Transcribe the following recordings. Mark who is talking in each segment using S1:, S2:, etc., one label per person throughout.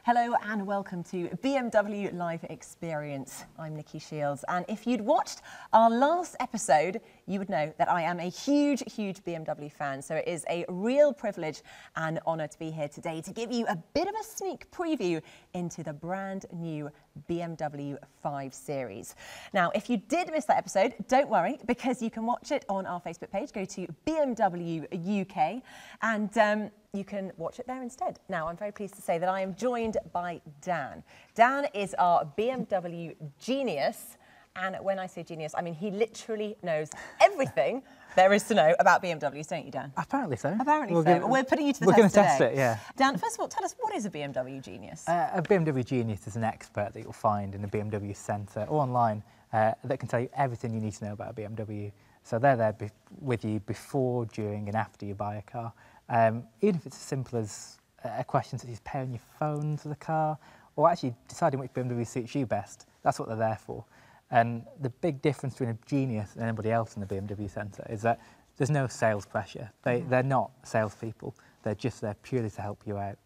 S1: Hello and welcome to BMW Live Experience. I'm Nikki Shields, and if you'd watched our last episode, you would know that I am a huge BMW fan, so it is a real privilege and honour to be here today to give you a bit of a sneak preview into the brand new BMW 5 Series. Now, if you did miss that episode, don't worry, because you can watch it on our Facebook page. Go to BMW UK and you can watch it there instead. Now, I'm very pleased to say that I am joined by Dan. Dan is our BMW genius. And when I say genius, I mean he literally knows everything there is to know about BMWs, don't you, Dan?
S2: Apparently so.
S1: Apparently so. We're putting you to the test today.
S2: We're going to test it, yeah.
S1: Dan, first of all, tell us, what is a BMW genius?
S2: A BMW genius is an expert that you'll find in the BMW centre or online that can tell you everything you need to know about a BMW. So they're there with you before, during and after you buy a car. Even if it's as simple as a question such as pairing your phone to the car or actually deciding which BMW suits you best, that's what they're there for. And the big difference between a genius and anybody else in the BMW centre is that there's no sales pressure. They're not salespeople. They're just there purely to help you out.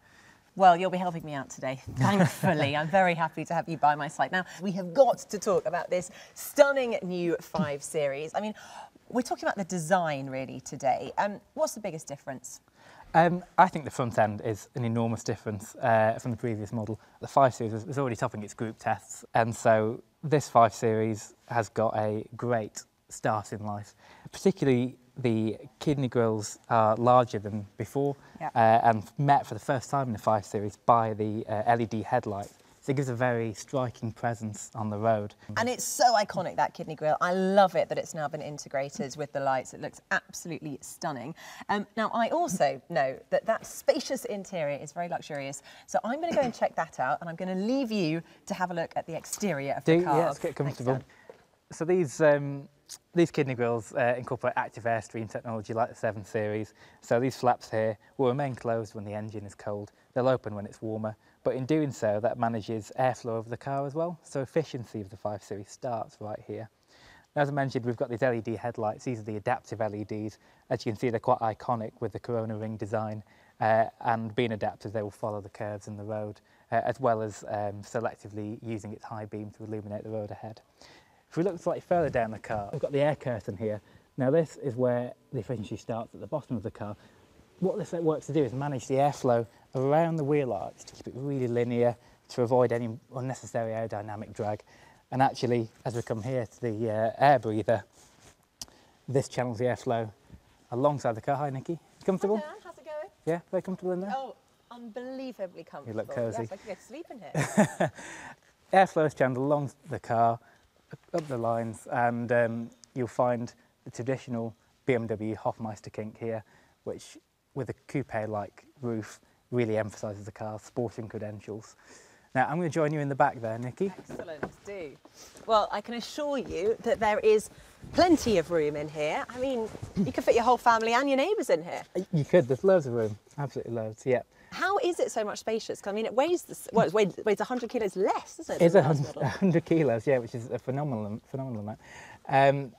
S1: Well, you'll be helping me out today, thankfully. I'm very happy to have you by my side. Now, we have got to talk about this stunning new 5 Series. I mean, we're talking about the design really today. What's the biggest difference?
S2: I think the front end is an enormous difference from the previous model. The 5 Series was already topping its group tests, and so this 5 Series has got a great start in life. Particularly the kidney grills are larger than before, yep. And met for the first time in the 5 Series by the LED headlight. So it gives a very striking presence on the road.
S1: And it's so iconic, that kidney grille. I love it that it's now been integrated with the lights. It looks absolutely stunning. Now, I also know that that spacious interior is very luxurious. So I'm going to go and check that out, and I'm going to leave you to have a look at the exterior of the car.
S2: Yeah, let's get comfortable. So these kidney grills incorporate active airstream technology like the 7 Series. So these flaps here will remain closed when the engine is cold. They'll open when it's warmer. But in doing so, that manages airflow of the car as well. So efficiency of the 5 Series starts right here. As I mentioned, we've got these LED headlights. These are the adaptive LEDs. As you can see, they're quite iconic with the Corona ring design. And being adaptive, they will follow the curves in the road, as well as selectively using its high beam to illuminate the road ahead. If we look slightly further down the car, we've got the air curtain here. Now this is where the efficiency starts at the bottom of the car. What this works to do is manage the airflow around the wheel arch to keep it really linear, to avoid any unnecessary aerodynamic drag. And actually, as we come here to the air breather, this channels the airflow alongside the car. Hi, Nikki. Comfortable?
S1: Hi, Dan. How's it going?
S2: Yeah, very comfortable in there?
S1: Oh, unbelievably comfortable.
S2: You look cosy.
S1: Yes, I could go to sleep in here.
S2: Airflow is channeled along the car, up the lines, and you'll find the traditional BMW Hofmeister kink here, which with a coupe-like roof really emphasises the car's sporting credentials. Now, I'm going to join you in the back there, Nikki.
S1: Excellent, do. Well, I can assure you that there is plenty of room in here. I mean, you could fit your whole family and your neighbours in here.
S2: You could, there's loads of room, absolutely loads, yeah.
S1: How is it so much spacious? 'Cause I mean, it weighs, it weighs 100 kilos less, doesn't it?
S2: It's 100 kilos, yeah, which is a phenomenal amount.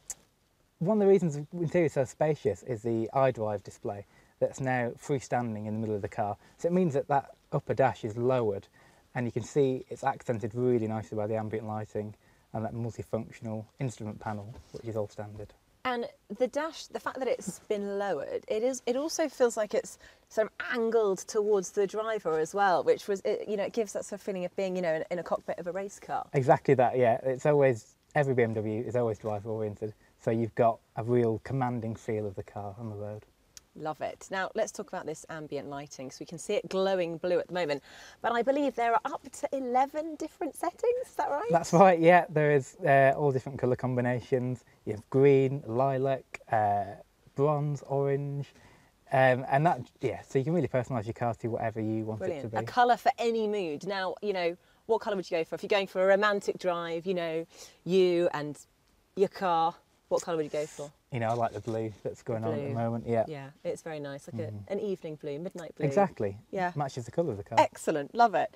S2: One of the reasons the interior is so spacious is the iDrive display that's now freestanding in the middle of the car. So it means that that upper dash is lowered, and you can see it's accented really nicely by the ambient lighting and that multifunctional instrument panel, which is all standard.
S1: And the dash, the fact that it's been lowered, it also feels like it's sort of angled towards the driver as well, which was, it gives that sort of feeling of being, in a cockpit of a race car.
S2: Exactly that, yeah. It's always, every BMW is always driver oriented, so you've got a real commanding feel of the car on the road.
S1: Love it. Now, let's talk about this ambient lighting. So we can see it glowing blue at the moment, but I believe there are up to 11 different settings, is that right?
S2: That's right, yeah. There is all different colour combinations. You have green, lilac, bronze, orange, and that, yeah, so you can really personalise your car to whatever you want it to be.
S1: A colour for any mood. Now, what colour would you go for? If you're going for a romantic drive, you and your car, what colour would you go for?
S2: I like the blue that's going on at the moment, yeah.
S1: Yeah, it's very nice, like an evening blue, midnight blue.
S2: Exactly,
S1: yeah.
S2: Matches the colour of the car.
S1: Excellent, love it.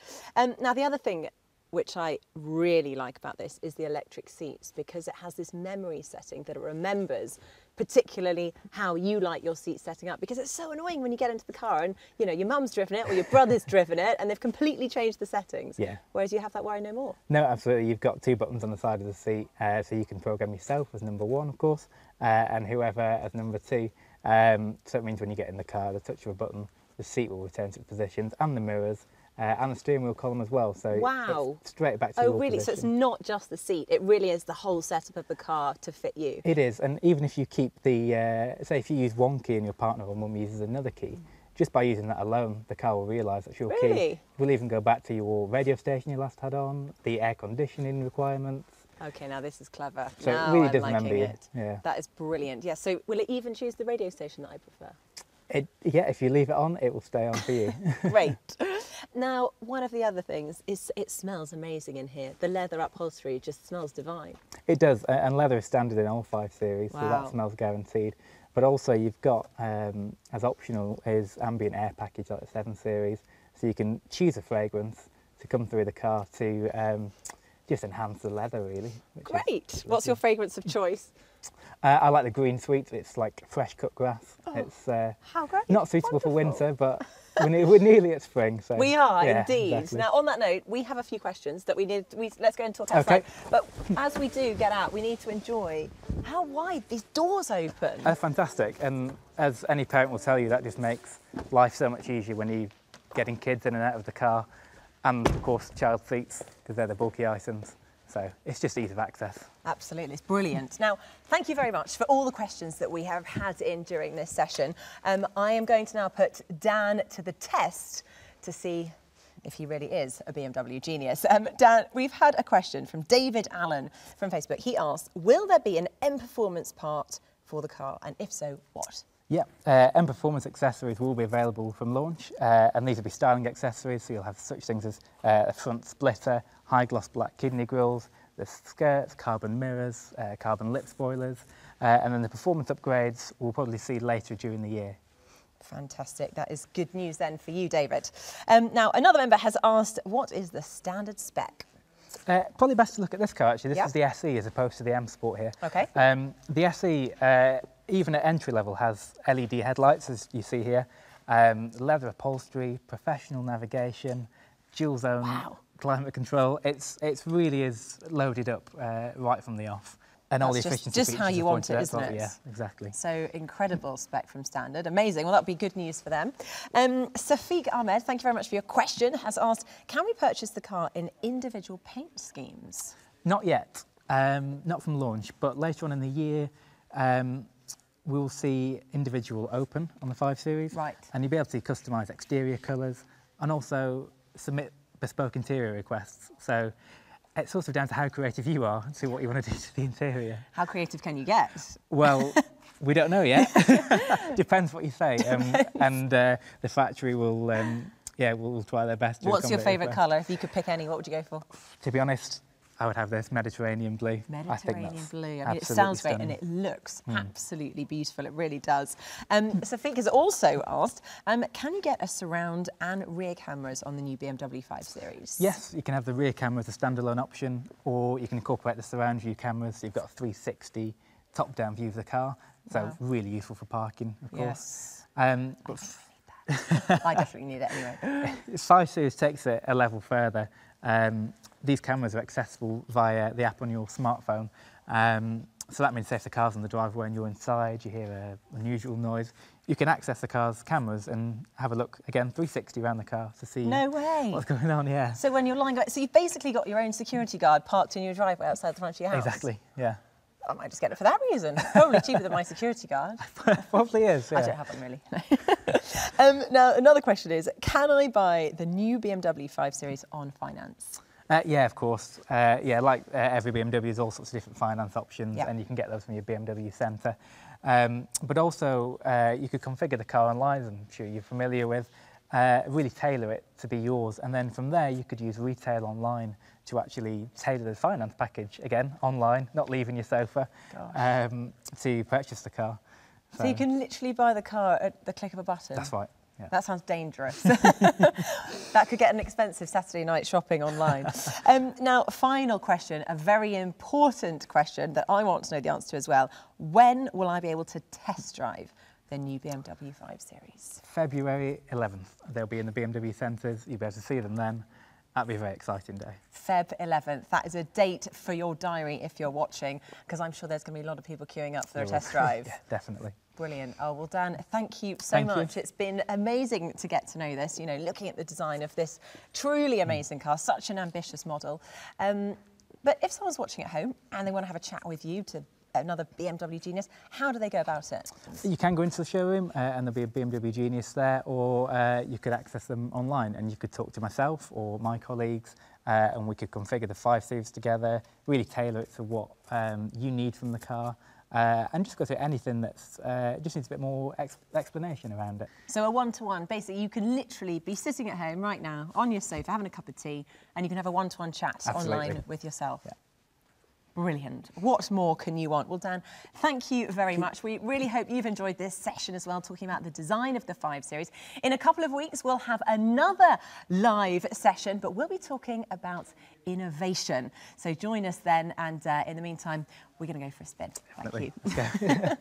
S1: Now the other thing which I really like about this is the electric seats, because it has this memory setting that it remembers particularly how you like your seat setting up, because it's so annoying when you get into the car and, you know, your mum's driven it or your brother's driven it and they've completely changed the settings.
S2: Yeah.
S1: Whereas you have that worry no more.
S2: No, absolutely. You've got 2 buttons on the side of the seat, so you can program yourself as number 1, of course, and whoever as number 2. So it means when you get in the car, the touch of a button, the seat will return to its positions, and the mirrors, and the steering wheel column as well. So
S1: wow.
S2: it's straight back to your
S1: really?
S2: position.
S1: So it's not just the seat, it really is the whole setup of the car to fit you.
S2: It is, and even if you keep the, say if you use one key and your partner or mum uses another key, just by using that alone, the car will realise that's your key.
S1: Really?
S2: We'll even go back to your radio station you last had on, the air conditioning requirements.
S1: Okay, now this is clever.
S2: So
S1: now
S2: it really
S1: I'm
S2: does
S1: liking
S2: remember you.
S1: it.
S2: Yeah.
S1: That is brilliant. Yeah, so will it even choose the radio station that I prefer?
S2: Yeah, if you leave it on, it will stay on for you.
S1: Great. Now, one of the other things is it smells amazing in here. The leather upholstery just smells divine.
S2: It does, and leather is standard in all 5 series, so
S1: Wow.
S2: that smells guaranteed. But also you've got, as optional, is ambient air package like the 7 series, so you can choose a fragrance to come through the car to just enhance the leather, really.
S1: Great. What's your fragrance of choice?
S2: I like the green sweet. It's like fresh cut grass.
S1: Oh,
S2: It's
S1: how great.
S2: not suitable for
S1: Wonderful.
S2: winter, but we're nearly at spring. So
S1: We are
S2: yeah,
S1: indeed.
S2: exactly.
S1: Now, on that note, we have a few questions that we need. Let's go and talk outside.
S2: Okay.
S1: But as we do get out, we need to enjoy how wide these doors open.
S2: That's fantastic, and as any parent will tell you, that just makes life so much easier when you're getting kids in and out of the car, and of course child seats, because they're the bulky items. So it's just ease of access.
S1: Absolutely, it's brilliant. Now, thank you very much for all the questions that we have had in during this session. I am going to now put Dan to the test to see if he really is a BMW genius. Dan, we've had a question from David Allen from Facebook. He asked, will there be an M Performance part for the car? And if so, what?
S2: Yeah, M Performance accessories will be available from launch, and these will be styling accessories, so you'll have such things as a front splitter, high gloss black kidney grills, the skirts, carbon mirrors, carbon lip spoilers, and then the performance upgrades we'll probably see later during the year.
S1: Fantastic. That is good news then for you, David. Now, another member has asked, what is the standard spec?
S2: Probably best to look at this car actually. This
S1: Yep.
S2: is the SE as opposed to the M Sport here.
S1: Okay.
S2: The SE, even at entry level, has LED headlights as you see here, leather upholstery, professional navigation, dual zone
S1: Wow.
S2: climate control. It's really is loaded up right from the off, and all the
S1: That's
S2: efficiency
S1: just
S2: features
S1: how
S2: are
S1: you want
S2: pointed
S1: it,
S2: out
S1: isn't
S2: as well.
S1: it?
S2: Yeah, exactly.
S1: So incredible spec from Standard. Amazing. Well, that would be good news for them. Safiq Ahmed, thank you very much for your question, has asked, can we purchase the car in individual paint schemes?
S2: Not yet, not from launch, but later on in the year, we'll see individual open on the 5 Series.
S1: Right.
S2: And you'll be able to customise exterior colours and also submit bespoke interior requests. So it's sort of down to how creative you are and see what you want to do to the interior.
S1: How creative can you get?
S2: Well, we don't know yet. Depends what you say. And the factory will, will try their best to
S1: What's your
S2: accommodate
S1: favourite
S2: requests.
S1: colour? If you could pick any, what would you go for?
S2: To be honest, I would have this Mediterranean blue.
S1: Mediterranean blue. I mean, it
S2: absolutely
S1: sounds great
S2: stunning.
S1: and it looks absolutely beautiful. It really does. Safiq has also asked, can you get a surround and rear cameras on the new BMW 5 Series?
S2: Yes, you can have the rear camera as a standalone option, or you can incorporate the surround view cameras. So you've got a 360 top-down view of the car, so
S1: Wow.
S2: really useful for parking, of course.
S1: Yes.
S2: But
S1: I definitely need it anyway.
S2: 5 Series takes it a level further. These cameras are accessible via the app on your smartphone. So that means if the car's on the driveway and you're inside, you hear an unusual noise, you can access the car's cameras and have a look, again, 360 around the car to see
S1: No way.
S2: what's going on, yeah.
S1: So when you're lying, so you've basically got your own security guard parked in your driveway outside the front of your house?
S2: Exactly, yeah.
S1: I might just get it for that reason. Probably cheaper than my security guard.
S2: Probably is, yeah.
S1: I don't have one really. Now, another question is, can I buy the new BMW 5 Series on finance?
S2: Yeah, of course. Like every BMW, there's all sorts of different finance options,
S1: Yep.
S2: and you can get those from your BMW centre. But also, you could configure the car online, as I'm sure you're familiar with, really tailor it to be yours. And then from there, you could use retail online to actually tailor the finance package, again, online, not leaving your sofa, to purchase the car.
S1: So you can literally buy the car at the click of a button?
S2: That's right. Yeah.
S1: That sounds dangerous. That could get an expensive Saturday night shopping online. Now, final question, a very important question that I want to know the answer to as well. When will I be able to test drive the new BMW 5 Series?
S2: February 11th. They'll be in the BMW centres. You'll be able to see them then. That'll be a very exciting day.
S1: Feb 11th. That is a date for your diary if you're watching, because I'm sure there's going to be a lot of people queuing up for a test drive.
S2: Yeah, definitely.
S1: Brilliant. Oh, well, Dan, thank you so much. It's been amazing to get to know this, you know, looking at the design of this truly amazing car, such an ambitious model. But if someone's watching at home and they want to have a chat with you, to another BMW Genius, how do they go about it?
S2: You can go into the showroom and there'll be a BMW Genius there, or you could access them online and you could talk to myself or my colleagues and we could configure the 5 Series together, really tailor it to what you need from the car. And just go through anything that's just needs a bit more explanation around it.
S1: So a one-to-one, basically you can literally be sitting at home right now on your sofa having a cup of tea and you can have a one-to-one chat online with yourself.
S2: Yeah.
S1: Brilliant. What more can you want? Well, Dan, thank you very much. We really hope you've enjoyed this session as well, talking about the design of the 5 Series. In a couple of weeks, we'll have another live session, but we'll be talking about innovation. So join us then, and in the meantime, we're going to go for a spin. Thank you.